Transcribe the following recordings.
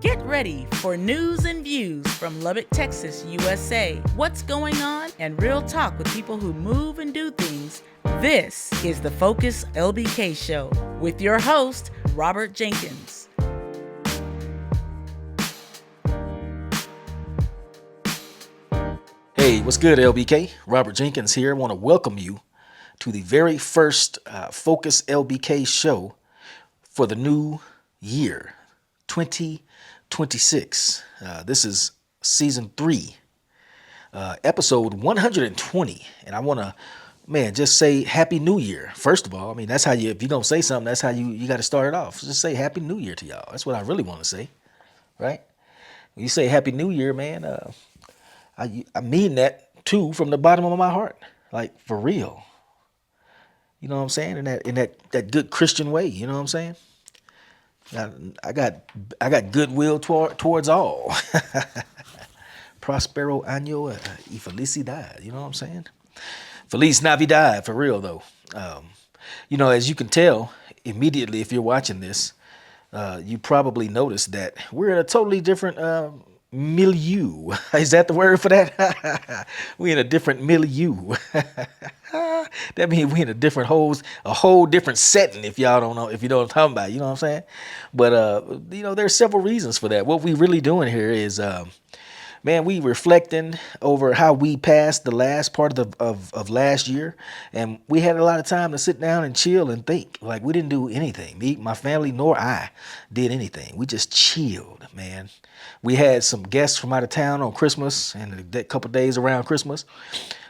Get ready for news and views from Lubbock, Texas, USA. What's going on and real talk with people who move and do things. This is the Focus LBK Show with your host, Robert Jenkins. Hey, what's good, LBK? Robert Jenkins here. I want to welcome you to the very first Focus LBK show for the new year, 2026. This is season 3, episode 120. And I want to, just say Happy New Year. First of all, that's how if you're going to say something, that's how you got to start it off. Just say Happy New Year to y'all. That's what I really want to say, right? When you say Happy New Year, man, I mean that too from the bottom of my heart, like for real. You know what I'm saying? In that good Christian way. You know what I'm saying? I got goodwill towards all. Prospero año y felicidad. You know what I'm saying? Feliz Navidad, for real though. As you can tell immediately if you're watching this, you probably noticed that we're in a totally different milieu. Is that the word for that? We in a different milieu. That means we in a whole different setting. If y'all don't know, if you know what I'm talking about, you know what I'm saying? But there's several reasons for that. What we really doing here is, we reflecting over how we passed the last part of last year, and we had a lot of time to sit down and chill and think. Like we didn't do anything. Me, my family, nor I did anything. We just chilled, man. We had some guests from out of town on Christmas and a couple days around Christmas.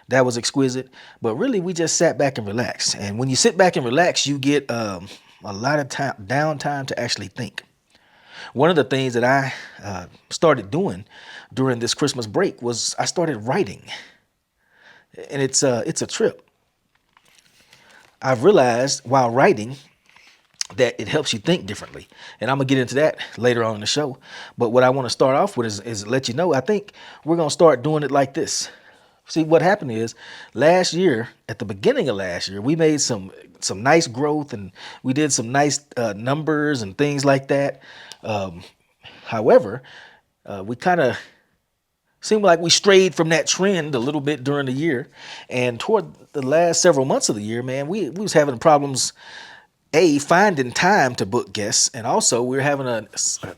That was exquisite. But really, we just sat back and relaxed. And when you sit back and relax, you get a lot of downtime to actually think. One of the things that I started doing during this Christmas break was I started writing. And it's a trip. I've realized while writing that it helps you think differently. And I'm going to get into that later on in the show. But what I want to start off with is let you know, I think we're going to start doing it like this. See, what happened is last year, at the beginning of last year, we made some nice growth and we did some nice numbers and things like that. However, we kind of seemed like we strayed from that trend a little bit during the year. And toward the last several months of the year, man, we was having problems finding time to book guests, and also we're having a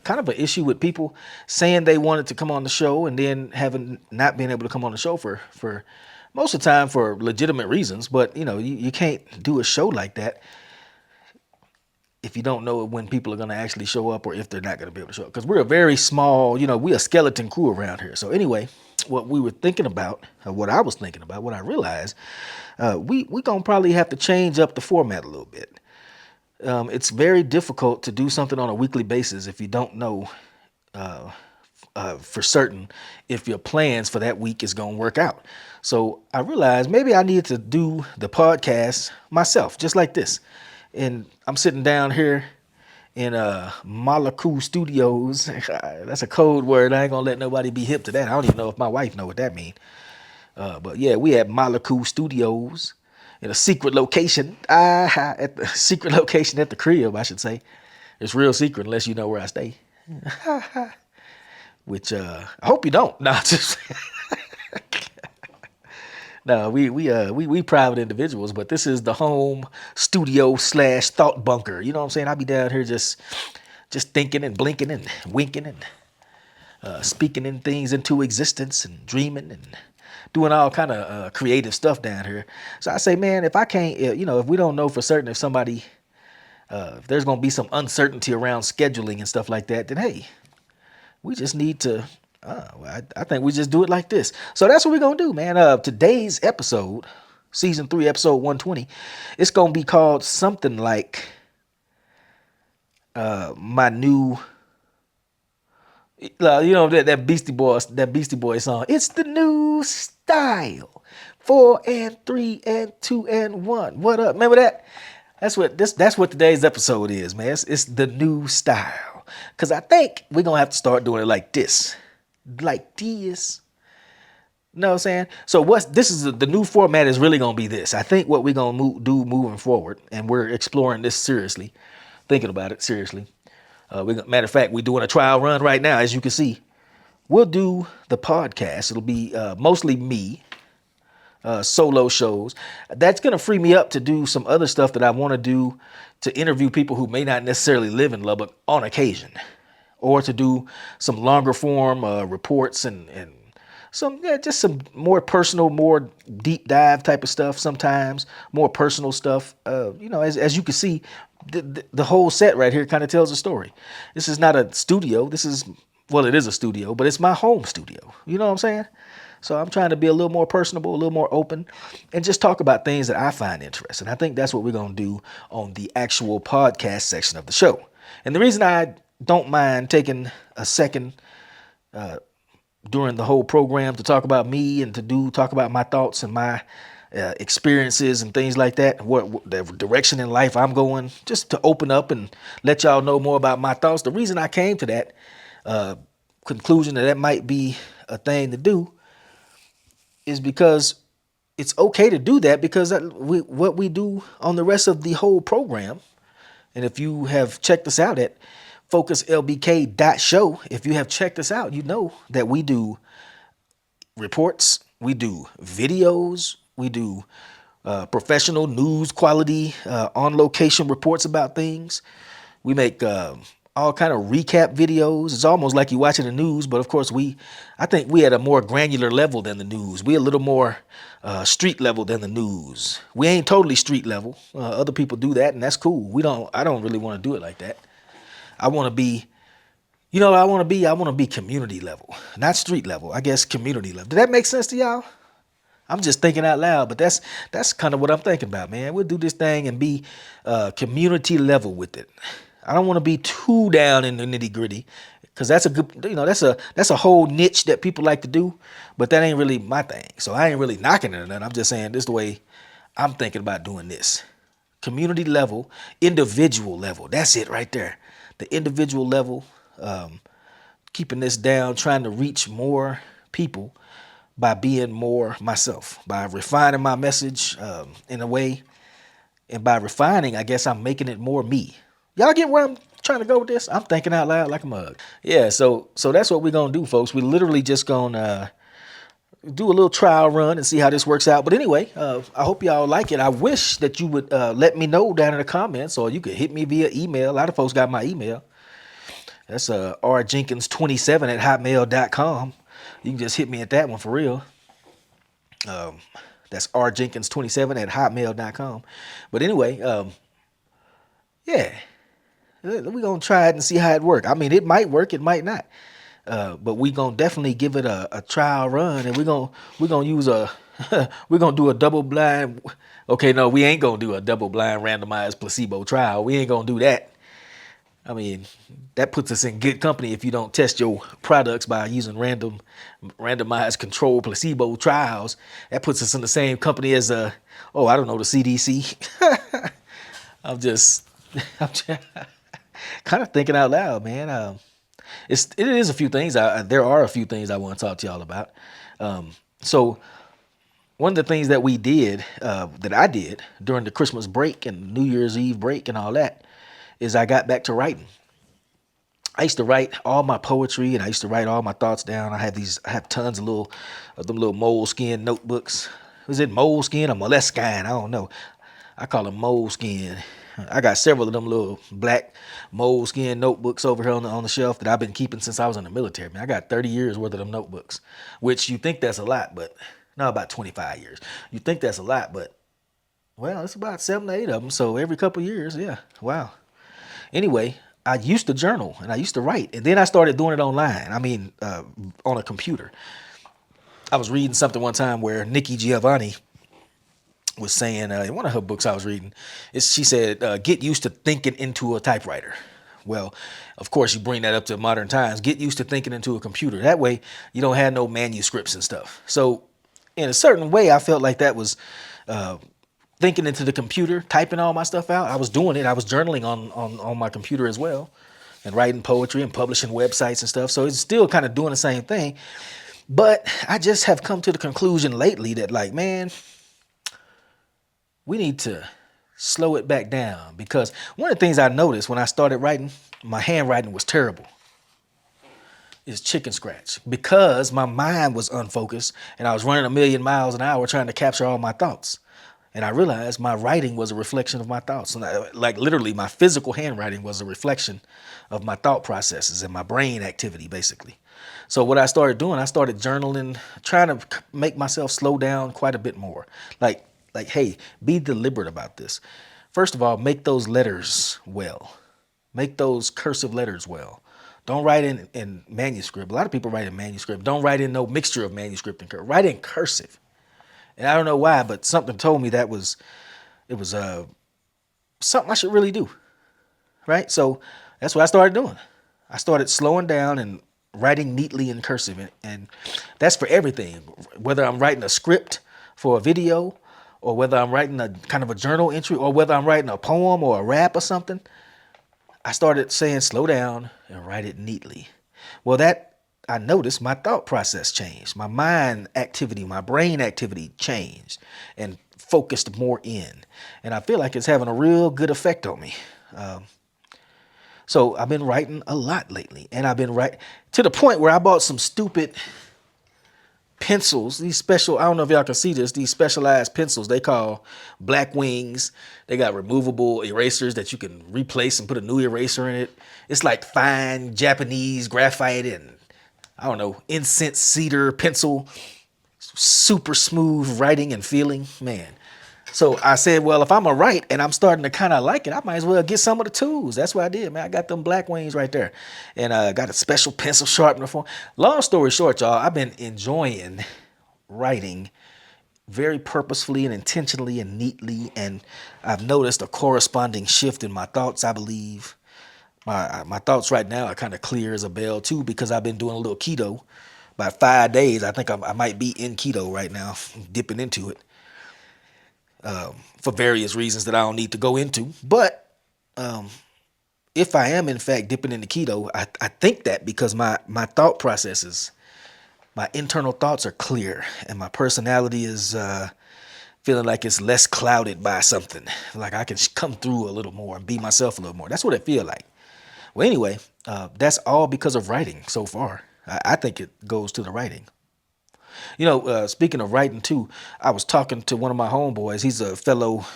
kind of an issue with people saying they wanted to come on the show and then having not been able to come on the show for most of the time for legitimate reasons. But you can't do a show like that if you don't know when people are going to actually show up or if they're not going to be able to show up, because we're a very small, we're a skeleton crew around here. So anyway, what we were thinking about, what I was thinking about, what I realized, we going to probably have to change up the format a little bit. It's very difficult to do something on a weekly basis if you don't know for certain if your plans for that week is going to work out. So I realized maybe I need to do the podcast myself, just like this. And I'm sitting down here in Malaku Studios. That's a code word. I ain't going to let nobody be hip to that. I don't even know if my wife know what that means. But yeah, we at Malaku Studios. In a secret location, at the secret location at the crib, I should say. It's real secret unless you know where I stay. Which I hope you don't. No, just no. We private individuals, but this is the home studio / thought bunker. You know what I'm saying? I be down here just thinking and blinking and winking and speaking in things into existence and dreaming and doing all kind of creative stuff down here. So I say, man, if I can't, if we don't know for certain if somebody, if there's going to be some uncertainty around scheduling and stuff like that, then hey, we just need to, I think we just do it like this. So that's what we're going to do, man. Today's episode, season 3, episode 120, it's going to be called something like my new, that Beastie Boys song. It's the new style. 4 and 3 and 2 and 1. What up? Remember that? That's what today's episode is, man. It's the new style. Cause I think we're gonna have to start doing it like this. Like this. You know what I'm saying? So the new format is really gonna be this. I think what we're gonna do moving forward, and we're exploring this seriously, thinking about it seriously. Matter of fact, we're doing a trial run right now, as you can see. We'll do the podcast. It'll be mostly me, solo shows. That's going to free me up to do some other stuff that I want to do, to interview people who may not necessarily live in Lubbock on occasion, or to do some longer form reports and some, yeah, just some more personal, more deep dive type of stuff. Sometimes more personal stuff. As you can see, the whole set right here kind of tells a story. This is not a studio. Well, it is a studio, but it's my home studio. You know what I'm saying? So I'm trying to be a little more personable, a little more open, and just talk about things that I find interesting. I think that's what we're going to do on the actual podcast section of the show. And the reason I don't mind taking a second during the whole program to talk about me and to talk about my thoughts and my experiences and things like that, what the direction in life I'm going, just to open up and let y'all know more about my thoughts. The reason I came to that conclusion that might be a thing to do is because it's okay to do that, because what we do on the rest of the whole program, and if you have checked us out at focuslbk.show, if you have checked us out, you know that we do reports, we do videos, we do professional news quality on location reports about things. We make all kind of recap videos. It's almost like you're watching the news, but of course I think we at a more granular level than the news. We're a little more street level than the news. We ain't totally street level. Other people do that, and that's cool. I don't really want to do it like that. I want to be, I want to be community level, not street level. I guess community level. Did that make sense to y'all? I'm just thinking out loud, but that's kind of what I'm thinking about, man. We'll do this thing and be community level with it. I don't want to be too down in the nitty gritty, because that's a good, that's a whole niche that people like to do, but that ain't really my thing. So I ain't really knocking it or nothing. I'm just saying this is the way I'm thinking about doing this. Community level, individual level. That's it right there. The individual level, keeping this down, trying to reach more people by being more myself, by refining my message in a way. And by refining, I guess I'm making it more me. Y'all get where I'm trying to go with this? I'm thinking out loud like a mug. Yeah, so that's what we're going to do, folks. We're literally just going to do a little trial run and see how this works out. But anyway, I hope y'all like it. I wish that you would let me know down in the comments, or you could hit me via email. A lot of folks got my email. That's rjenkins27@hotmail.com. You can just hit me at that one for real. That's rjenkins27@hotmail.com. But anyway, yeah, we're going to try it and see how it works. I mean, it might work, it might not. But we're going to definitely give it a trial run, and we're going to use we're going to do a double blind. Okay, no, we ain't going to do a double blind randomized placebo trial. We ain't going to do that. I mean, that puts us in good company if you don't test your products by using randomized controlled placebo trials. That puts us in the same company as the CDC. I'm just kind of thinking out loud, man. It is a few things. There are a few things I want to talk to y'all about. So one of the things that we did, that I did during the Christmas break and New Year's Eve break and all that, is I got back to writing. I used to write all my poetry, and I used to write all my thoughts down. I have tons of them little moleskin notebooks. Was it moleskin or moleskine? I don't know. I call them moleskin. I got several of them little black moleskin notebooks over here on the shelf that I've been keeping since I was in the military. Man, I got 30 years worth of them notebooks, which you think that's a lot, but no, about 25 years. You think that's a lot, but well, it's about 7 to 8 of them. So every couple of years, yeah, wow. Anyway, I used to journal and I used to write, and then I started doing it online. I mean, on a computer. I was reading something one time where Nikki Giovanni was saying in one of her books I was reading, she said, get used to thinking into a typewriter. Well, of course, you bring that up to modern times. Get used to thinking into a computer. That way, you don't have no manuscripts and stuff. So in a certain way, I felt like that was thinking into the computer, typing all my stuff out. I was doing it. I was journaling on my computer as well, and writing poetry and publishing websites and stuff. So it's still kind of doing the same thing. But I just have come to the conclusion lately that, like, man, we need to slow it back down. Because one of the things I noticed when I started writing, my handwriting was terrible. It's chicken scratch because my mind was unfocused and I was running a million miles an hour trying to capture all my thoughts. And I realized my writing was a reflection of my thoughts. And like literally, my physical handwriting was a reflection of my thought processes and my brain activity, basically. So what I started doing, I started journaling, trying to make myself slow down quite a bit more. Hey, be deliberate about this. First of all, make those letters well. Make those cursive letters well. Don't write in manuscript. A lot of people write in manuscript. Don't write in no mixture of manuscript and cursive. Write in cursive. And I don't know why, but something told me it was something I should really do. Right? So that's what I started doing. I started slowing down and writing neatly in cursive. And that's for everything. Whether I'm writing a script for a video, or whether I'm writing a kind of a journal entry, or whether I'm writing a poem or a rap or something, I started saying slow down and write it neatly. Well, I noticed my thought process changed. My mind activity, my brain activity changed and focused more in. And I feel like it's having a real good effect on me. So I've been writing a lot lately, and I've been writing to the point where I bought some stupid pencils, these special, I don't know if y'all can see this, these specialized pencils they call black wings. They got removable erasers that you can replace and put a new eraser in it. It's like fine Japanese graphite and I don't know, incense cedar pencil, super smooth writing and feeling, man. So I said, well, if I'm a write and I'm starting to kind of like it, I might as well get some of the tools. That's what I did, man. I got them black wings right there. And got a special pencil sharpener for 'em. Long story short, y'all, I've been enjoying writing very purposefully and intentionally and neatly. And I've noticed a corresponding shift in my thoughts, I believe. My thoughts right now are kind of clear as a bell, too, because I've been doing a little keto. About 5 days, I think I might be in keto right now, dipping into it. For various reasons that I don't need to go into. But if I am in fact dipping into keto, I think that because my thought processes, my internal thoughts are clear, and my personality is feeling like it's less clouded by something. Like I can come through a little more and be myself a little more. That's what it feels like. Well, anyway, that's all because of writing so far. I think it goes to the writing. You know, speaking of writing too, I was talking to one of my homeboys. He's a fellow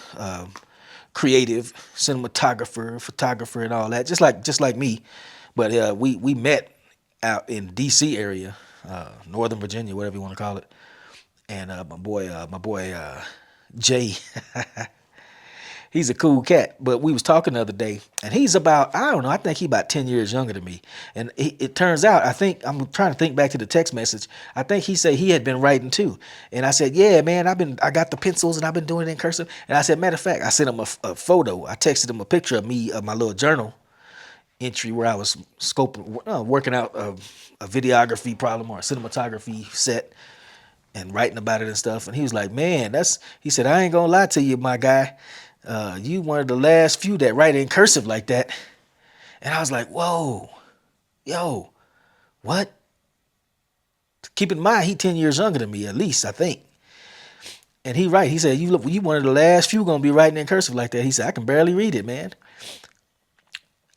creative cinematographer, photographer, and all that, just like me. But we met out in D.C. area, Northern Virginia, whatever you want to call it. And my boy Jay, he's a cool cat. But we was talking the other day, and he's about, I don't know, I think he's about 10 years younger than me. And it turns out, I'm trying to think back to the text message. I think he said he had been writing too. And I said, yeah, man, I got the pencils and I've been doing it in cursive. And I said, matter of fact, I sent him a photo. I texted him a picture of me, of my little journal entry where I was working out a videography problem or a cinematography set and writing about it and stuff. And he was like, man, he said, I ain't gonna lie to you, my guy. You one of the last few that write in cursive like that. And I was like, whoa, yo, what? Keep in mind, he 10 years younger than me, at least, I think. And he said, you one of the last few gonna be writing in cursive like that. He said, I can barely read it, man.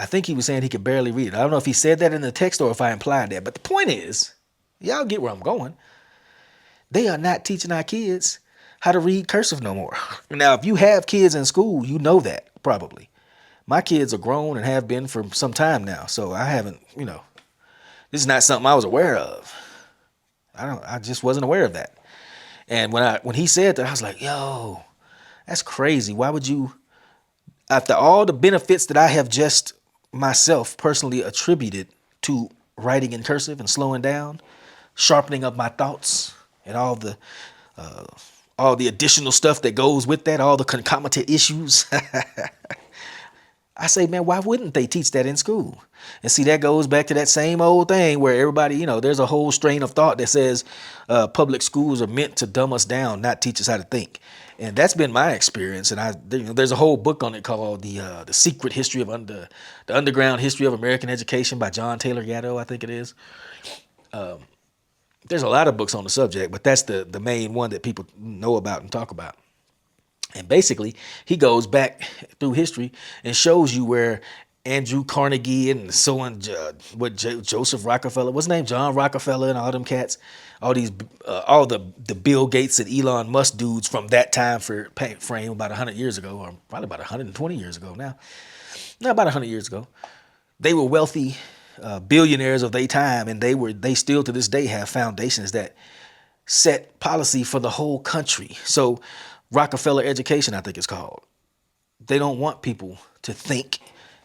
I think he was saying he could barely read it. I don't know if he said that in the text or if I implied that. But the point is, y'all get where I'm going. They are not teaching our kids how to read cursive no more. Now, if you have kids in school, you know that probably. My kids are grown and have been for some time now. So I haven't, this is not something I was aware of. I just wasn't aware of that. And when he said that, I was like, yo, that's crazy. Why would you, after all the benefits that I have just myself personally attributed to writing in cursive and slowing down, sharpening up my thoughts and all the additional stuff that goes with that, all the concomitant issues. I say, man, why wouldn't they teach that in school? And see, that goes back to that same old thing where everybody, there's a whole strain of thought that says public schools are meant to dumb us down, not teach us how to think. And that's been my experience. And there's a whole book on it called The Secret History of the Underground History of American Education by John Taylor Gatto, I think it is. There's a lot of books on the subject, but that's the main one that people know about and talk about. And basically, he goes back through history and shows you where Andrew Carnegie and so on, Joseph Rockefeller, what's his name, John Rockefeller, and all them cats, all these, all the Bill Gates and Elon Musk dudes from that time frame about 100 years ago, or probably about 120 years ago now, not about 100 years ago. They were wealthy billionaires of their time, and they still to this day have foundations that set policy for the whole country. So Rockefeller education, I think it's called. They don't want people to think.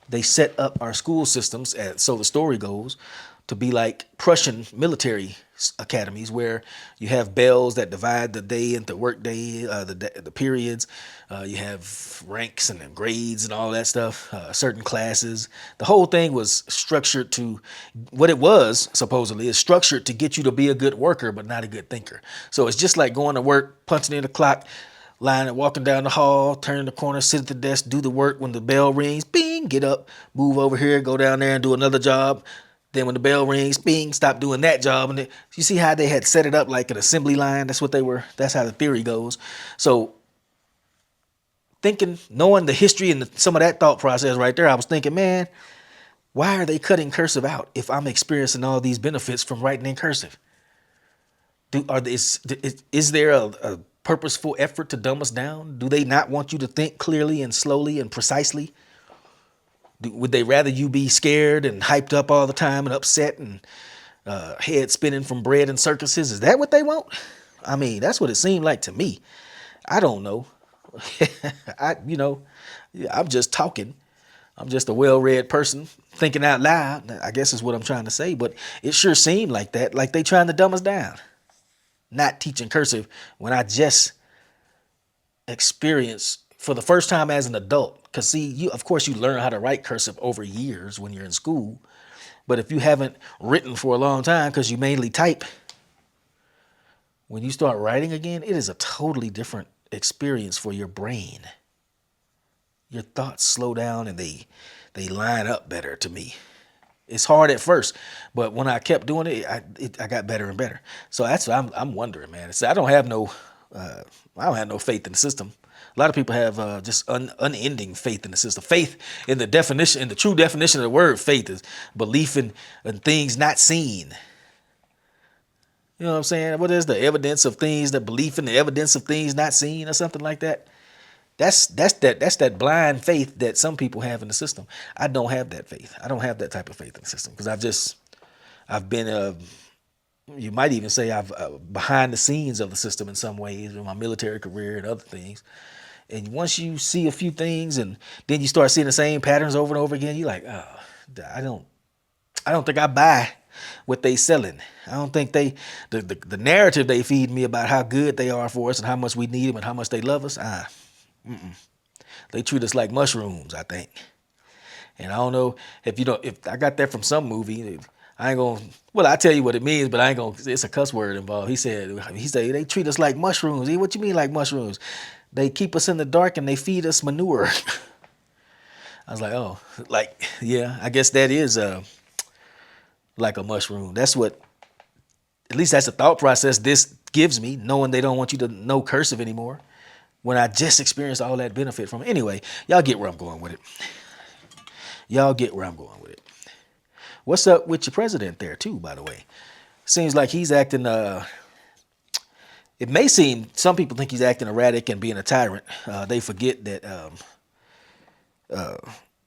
They set up our school systems, so the story goes, to be like Prussian military academies where you have bells that divide the day into work day, the periods. You have ranks and grades and all that stuff, certain classes. The whole thing was structured to what it was supposedly is structured to get you to be a good worker, but not a good thinker. So it's just like going to work, punching in the clock, lying and walking down the hall, turn the corner, sit at the desk, do the work. When the bell rings, bing, get up, move over here, go down there and do another job. Then when the bell rings, bing, stop doing that job. And you see how they had set it up like an assembly line? That's what they were. That's how the theory goes. So thinking, knowing the history and some of that thought process right there, I was thinking, man, why are they cutting cursive out if I'm experiencing all these benefits from writing in cursive? Is there a purposeful effort to dumb us down? Do they not want you to think clearly and slowly and precisely? Would they rather you be scared and hyped up all the time and upset and head spinning from bread and circuses? Is that what they want? I mean, that's what it seemed like to me. I don't know. I'm just talking. I'm just a well-read person thinking out loud, I guess is what I'm trying to say. But it sure seemed like that, like they trying to dumb us down. Not teaching cursive when I just experienced for the first time as an adult. Because see, of course you learn how to write cursive over years when you're in school. But if you haven't written for a long time because you mainly type, when you start writing again, it is a totally different experience for your brain. Your thoughts slow down and they line up better to me. It's hard at first, but when I kept doing it, I got better and better. So that's what I'm wondering, man. I don't have no faith in the system. A lot of people have just unending faith in the system. Faith in the definition, in the true definition of the word faith, is belief in things not seen. You know what I'm saying? What is the evidence of things, the belief in the evidence of things not seen, or something like that? That's that blind faith that some people have in the system. I don't have that faith. I don't have that type of faith in the system because I've been you might even say I've behind the scenes of the system in some ways in my military career and other things. And once you see a few things and then you start seeing the same patterns over and over again, you're like, oh, I don't think I buy what they selling. I don't think the narrative they feed me about how good they are for us and how much we need them and how much they love us. They treat us like mushrooms, I think. And I don't know if I got that from some movie. I ain't gonna. Well, I tell you what it means, but I ain't gonna. It's a cuss word involved. He said they treat us like mushrooms. What you mean like mushrooms? They keep us in the dark and they feed us manure. I was like, oh, like yeah. I guess that is like a mushroom. That's what. At least that's the thought process this gives me, knowing they don't want you to know cursive anymore. When I just experienced all that benefit from it. Anyway, y'all get where I'm going with it. What's up with your president there too, by the way? Seems like he's acting, it may seem, some people think he's acting erratic and being a tyrant. They forget that,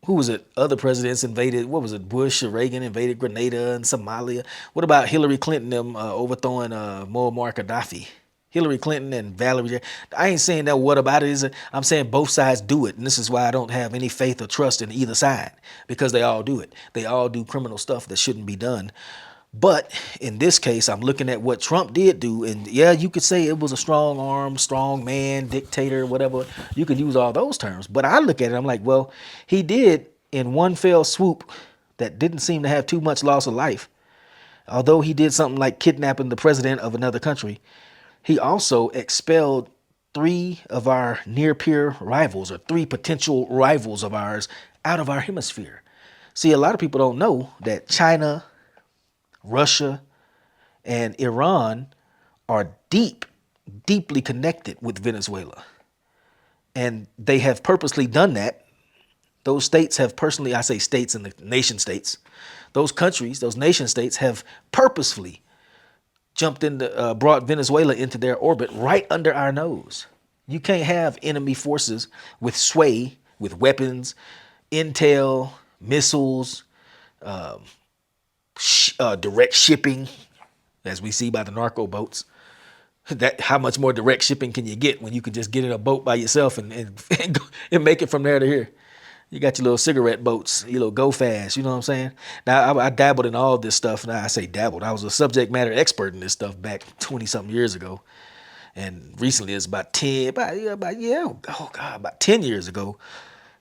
who was it? Other presidents invaded, what was it? Bush or Reagan invaded Grenada and Somalia. What about Hillary Clinton them overthrowing Muammar Gaddafi? Hillary Clinton and Valerie. I ain't saying that what about it is. I'm saying both sides do it. And this is why I don't have any faith or trust in either side, because they all do it. They all do criminal stuff that shouldn't be done. But in this case, I'm looking at what Trump did do. And yeah, you could say it was a strong arm, strong man, dictator, whatever. You could use all those terms. But I look at it, I'm like, well, he did in one fell swoop that didn't seem to have too much loss of life. Although he did something like kidnapping the president of another country, he also expelled three of our near peer rivals, or three potential rivals of ours, out of our hemisphere. See, a lot of people don't know that China, Russia, and Iran are deeply connected with Venezuela. And they have purposely done that. Those states have personally, I say states and the nation states, those countries, those nation states have purposefully jumped into, brought Venezuela into their orbit right under our nose. You can't have enemy forces with sway, with weapons, intel, missiles, direct shipping, as we see by the narco boats. That how much more direct shipping can you get when you can just get in a boat by yourself and make it from there to here? You got your little cigarette boats, your little go fast. You know what I'm saying? Now I dabbled in all this stuff. Now I say dabbled. I was a subject matter expert in this stuff back 20 something years ago, and recently it's about 10 years ago.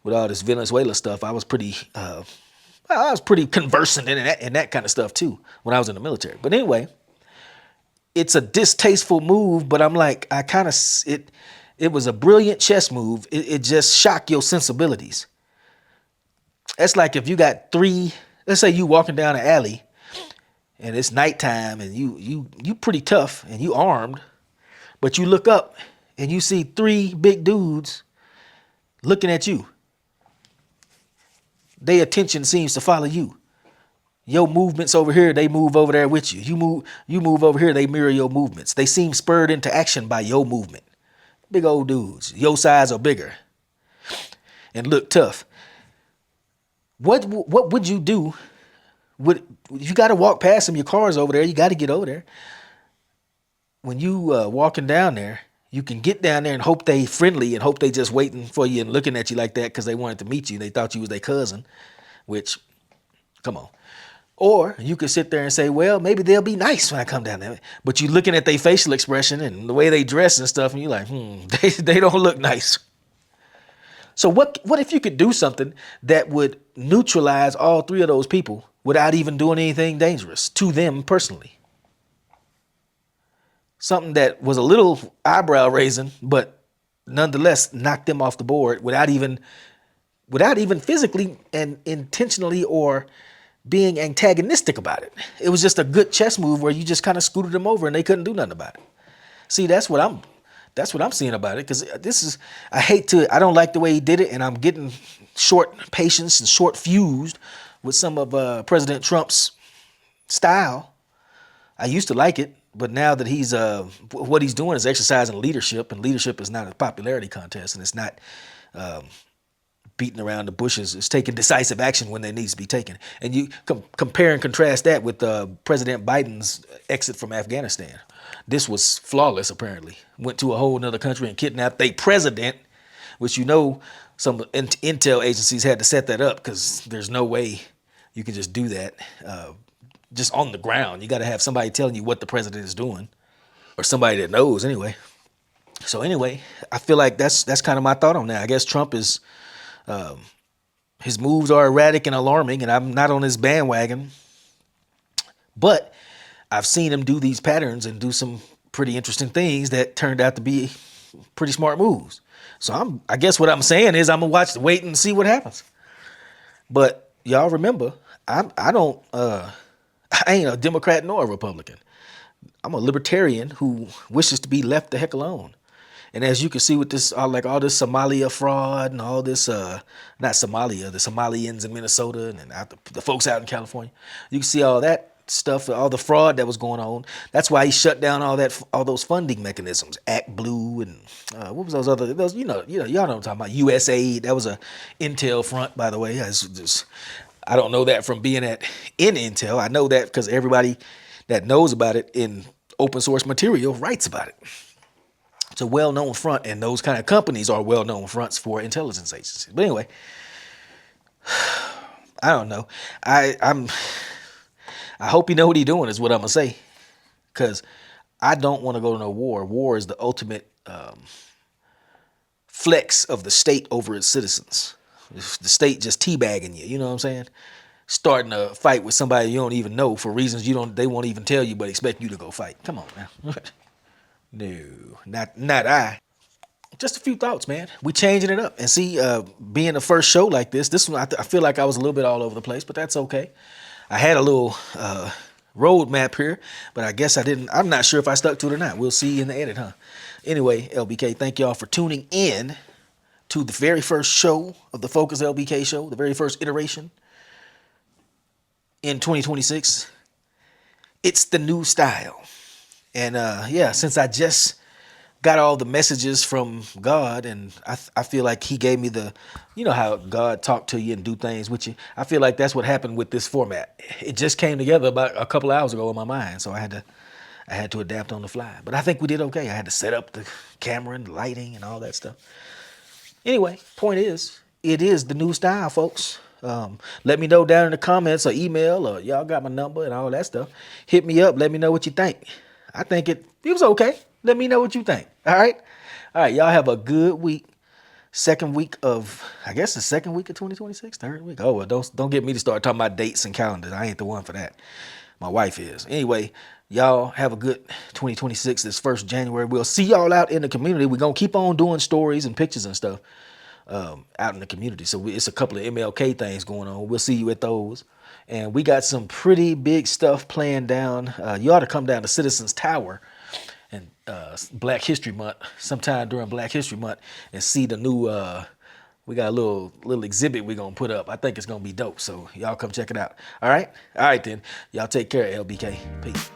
With all this Venezuela stuff, I was pretty conversant in that kind of stuff too when I was in the military. But anyway, it's a distasteful move, but I'm like, it was a brilliant chess move. It just shocked your sensibilities. That's like if you got let's say you walking down an alley and it's nighttime and you pretty tough and you armed, but you look up and you see three big dudes looking at you. Their attention seems to follow you. Your movements over here, they move over there with you. You move over here, they mirror your movements. They seem spurred into action by your movement. Big old dudes, your size or bigger, and look tough. What would you do? You got to walk past them? Your car's over there. You got to get over there. When you walking down there, you can get down there and hope they friendly and hope they just waiting for you and looking at you like that because they wanted to meet you. They thought you was their cousin, which, come on. Or you could sit there and say, well, maybe they'll be nice when I come down there. But you're looking at their facial expression and the way they dress and stuff, and you're like, they don't look nice. So what if you could do something that would neutralize all three of those people without even doing anything dangerous to them personally? Something that was a little eyebrow raising, but nonetheless knocked them off the board without even physically and intentionally or being antagonistic about it. It was just a good chess move where you just kind of scooted them over and they couldn't do nothing about it. See, that's what I'm seeing about it, because I don't like the way he did it, and I'm getting short patience and short fused with some of President Trump's style. I used to like it, but now that what he's doing is exercising leadership, and leadership is not a popularity contest, and it's not beating around the bushes. It's taking decisive action when there needs to be taken. And you compare and contrast that with President Biden's exit from Afghanistan. This was flawless, apparently. Went to a whole other country and kidnapped a president, which some intel agencies had to set that up because there's no way you can just do that just on the ground. You got to have somebody telling you what the president is doing, or somebody that knows anyway. So anyway, I feel like that's kind of my thought on that. I guess Trump is, his moves are erratic and alarming, and I'm not on his bandwagon. But I've seen him do these patterns and do some pretty interesting things that turned out to be pretty smart moves. So I guess what I'm saying is I'm gonna wait and see what happens. But y'all remember, I ain't a Democrat nor a Republican. I'm a libertarian who wishes to be left the heck alone. And as you can see with this, all this Somalia fraud and all this, not Somalia, the Somalians in Minnesota and the folks out in California, you can see all that stuff, all the fraud that was going on. That's why he shut down all those funding mechanisms, Act Blue and what was those other, y'all know what I'm talking about, USAID. That was a Intel front, by the way. I don't know that from being in Intel. I know that because everybody that knows about it in open source material writes about it. It's a well-known front, and those kind of companies are well-known fronts for intelligence agencies. But anyway, I don't know. I hope you know what he's doing is what I'm gonna say, because I don't want to go to no war. War is the ultimate flex of the state over its citizens. If the state just teabagging you, you know what I'm saying? Starting a fight with somebody you don't even know for reasons they won't even tell you, but expect you to go fight. Come on, man. No, not I. Just a few thoughts, man. We changing it up, and see, being the first show like this one, I feel like I was a little bit all over the place, but that's okay. I had a little roadmap here, but I guess I didn't. I'm not sure if I stuck to it or not. We'll see in the edit, huh? Anyway, LBK, thank y'all for tuning in. to the very first show of the Focus LBK show, the very first iteration in 2026. It's the new style. And yeah, since I just got all the messages from God, and I feel like He gave me the, you know how God talk to you and do things with you. I feel like that's what happened with this format. It just came together about a couple of hours ago in my mind, so I had to adapt on the fly. But I think we did okay. I had to set up the camera and lighting and all that stuff. Anyway, point is, it is the new style, folks. Let me know down in the comments or email, or y'all got my number and all that stuff. Hit me up. Let me know what you think. I think it was okay. Let me know what you think. All right. All right. Y'all have a good week. Second week of, I guess the second week of 2026, third week. Oh, well, don't get me to start talking about dates and calendars. I ain't the one for that. My wife is. Anyway, y'all have a good 2026 this first January. We'll see y'all out in the community. We're going to keep on doing stories and pictures and stuff out in the community. So it's a couple of MLK things going on. We'll see you at those. And we got some pretty big stuff planned down. You ought to come down to Citizens Tower and Black History Month, sometime during Black History Month, and see the new, we got a little exhibit we're going to put up. I think it's going to be dope. So y'all come check it out. All right? All right then. Y'all take care, LBK. Peace.